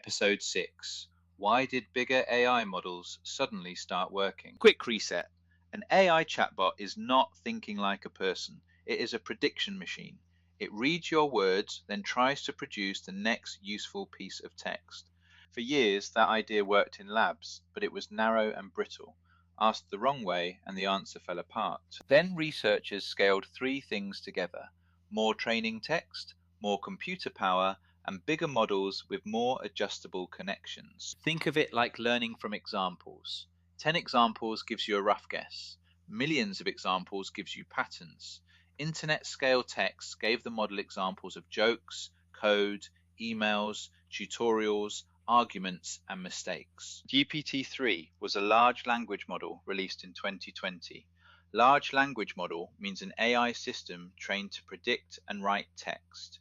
Episode 6. Why did bigger AI models suddenly start working? Quick reset. An AI chatbot is not thinking like a person. It is a prediction machine. It reads your words, then tries to produce the next useful piece of text. For years, that idea worked in labs, but it was narrow and brittle. Asked the wrong way, and the answer fell apart. Then researchers scaled three things together: more training text, more computer power, and bigger models with more adjustable connections. Think of it like learning from examples. 10 examples gives you a rough guess. Millions of examples gives you patterns. Internet scale text gave the model examples of jokes, code, emails, tutorials, arguments, and mistakes. GPT-3 was a large language model released in 2020. Large language model means an AI system trained to predict and write text.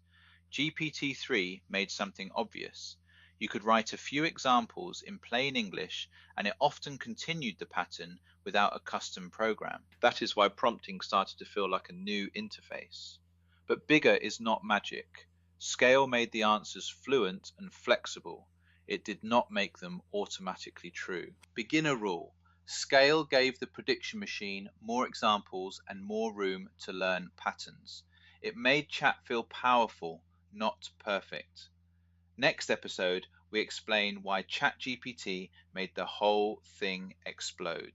GPT-3 made something obvious. You could write a few examples in plain English, and it often continued the pattern without a custom program. That is why prompting started to feel like a new interface. But bigger is not magic. Scale made the answers fluent and flexible. It did not make them automatically true. Beginner rule. Scale gave the prediction machine more examples and more room to learn patterns. It made chat feel powerful, not perfect. Next episode, we explain why ChatGPT made the whole thing explode.